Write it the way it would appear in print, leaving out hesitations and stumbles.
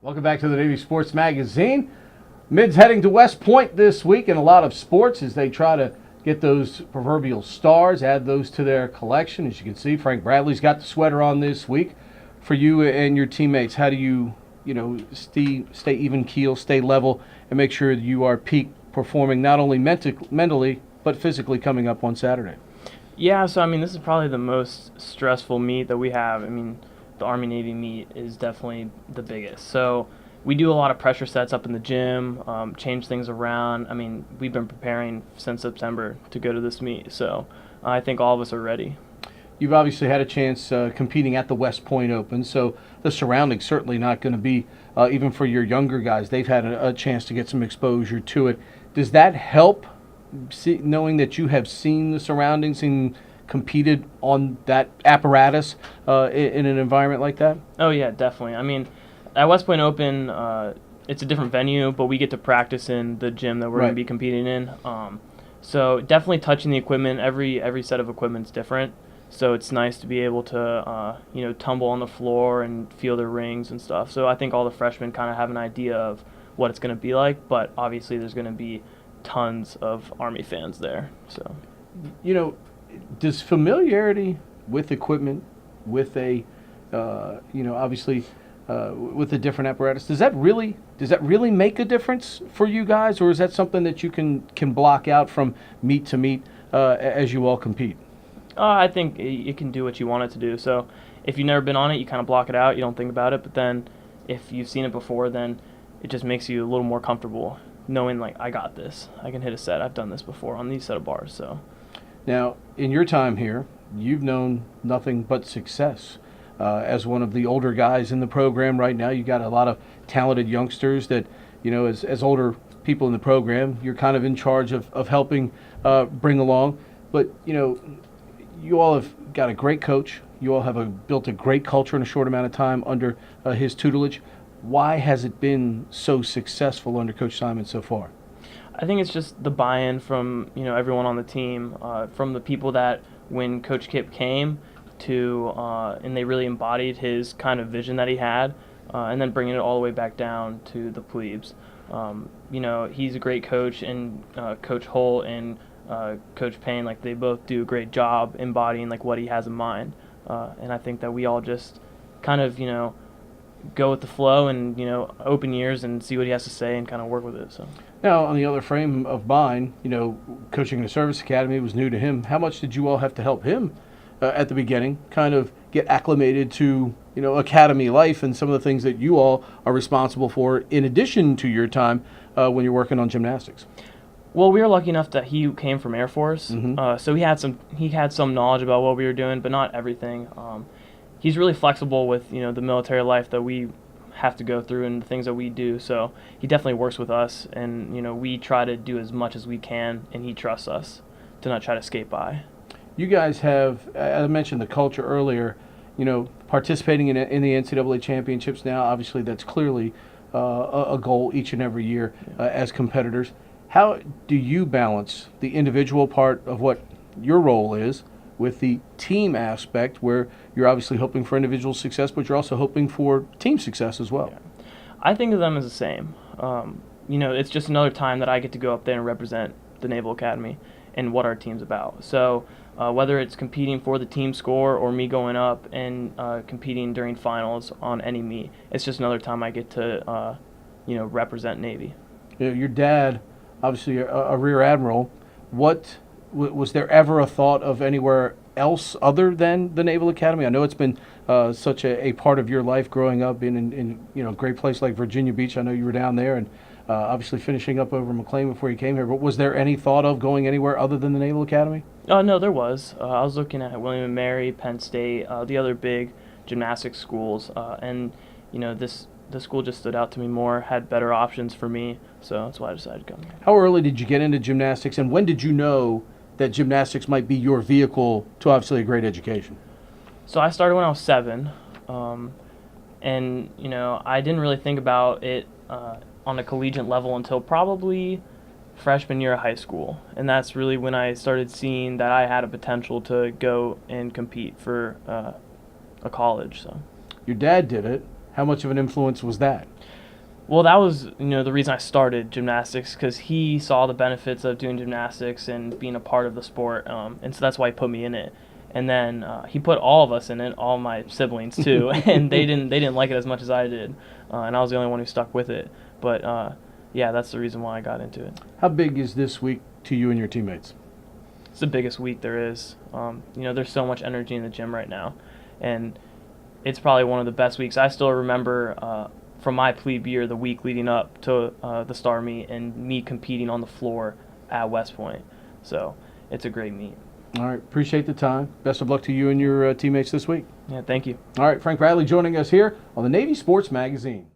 Welcome back to the Navy Sports Magazine. Mid's heading to West Point this week in a lot of sports as they try to get those proverbial stars, add those to their collection. As you can see, Frank Bradley's got the sweater on this week. For you and your teammates, how do you stay even keel, stay level, and make sure that you are peak performing not only mentally but physically coming up on Saturday? Yeah, so this is probably the most stressful meet that we have. The Army-Navy meet is definitely the biggest. So we do a lot of pressure sets up in the gym, change things around. We've been preparing since September to go to this meet, so I think all of us are ready. You've obviously had a chance competing at the West Point Open, so the surroundings certainly not going to be, even for your younger guys, they've had a chance to get some exposure to it. Does that help, knowing that you have seen the surroundings and competed on that apparatus in an environment like that? Oh, yeah, definitely. At West Point Open, it's a different venue, but we get to practice in the gym that we're going to be competing in. So definitely touching the equipment. Every set of equipment's different. So it's nice to be able to, tumble on the floor and feel the rings and stuff. So I think all the freshmen kind of have an idea of what it's going to be like, but obviously there's going to be tons of Army fans there. So, does familiarity with equipment, with a, obviously with a different apparatus, does that really make a difference for you guys, or is that something that you can block out from meet to meet as you all compete? I think it can do what you want it to do. So if you've never been on it, you kind of block it out. You don't think about it. But then if you've seen it before, then it just makes you a little more comfortable knowing, like, I got this. I can hit a set. I've done this before on these set of bars. So now, in your time here, you've known nothing but success. As one of the older guys in the program right now, you got a lot of talented youngsters that, as older people in the program, you're kind of in charge of helping bring along. But, you all have got a great coach. You all have built a great culture in a short amount of time under his tutelage. Why has it been so successful under Coach Simon so far? I think it's just the buy-in from everyone on the team, from the people that when Coach Kip came to, and they really embodied his kind of vision that he had, and then bringing it all the way back down to the plebes. He's a great coach, and Coach Holt and Coach Payne, like, they both do a great job embodying like what he has in mind, and I think that we all just kind of go with the flow and open ears and see what he has to say and kind of work with it. So now, on the other frame of mind, coaching in a service academy was new to him. How much did you all have to help him at the beginning kind of get acclimated to academy life and some of the things that you all are responsible for in addition to your time when you're working on gymnastics? Well, we were lucky enough that he came from Air Force, so he had some knowledge about what we were doing, but not everything. He's really flexible with the military life that we have to go through and the things that we do. So he definitely works with us, and we try to do as much as we can, and he trusts us to not try to skate by. You guys have, I mentioned the culture earlier, participating in the NCAA championships now. Obviously, that's clearly a goal each and every year as competitors. How do you balance the individual part of what your role is with the team aspect, where you're obviously hoping for individual success, but you're also hoping for team success as well? Yeah. I think of them as the same. It's just another time that I get to go up there and represent the Naval Academy and what our team's about. So whether it's competing for the team score or me going up and competing during finals on any meet, it's just another time I get to represent Navy. Your dad, obviously a rear admiral. What was there ever a thought of anywhere else other than the Naval Academy? I know it's been such a part of your life growing up in a great place like Virginia Beach. I know you were down there, and obviously finishing up over McLean before you came here. But was there any thought of going anywhere other than the Naval Academy? No, there was. I was looking at William & Mary, Penn State, the other big gymnastics schools, and the school just stood out to me more, had better options for me, so that's why I decided to come. How early did you get into gymnastics, and when did you know that gymnastics might be your vehicle to obviously a great education? So I started when I was 7, and I didn't really think about it on a collegiate level until probably freshman year of high school, and that's really when I started seeing that I had a potential to go and compete for a college. So your dad did it. How much of an influence was that? Well, that was, the reason I started gymnastics, because he saw the benefits of doing gymnastics and being a part of the sport, and so that's why he put me in it. And then he put all of us in it, all my siblings too, and they didn't like it as much as I did, and I was the only one who stuck with it. But yeah, that's the reason why I got into it. How big is this week to you and your teammates? It's the biggest week there is. There's so much energy in the gym right now, and it's probably one of the best weeks. I still remember from my plebe year, the week leading up to the Star Meet, and me competing on the floor at West Point. So it's a great meet. All right, appreciate the time. Best of luck to you and your teammates this week. Yeah, thank you. All right, Frank Bradley joining us here on the Navy Sports Magazine.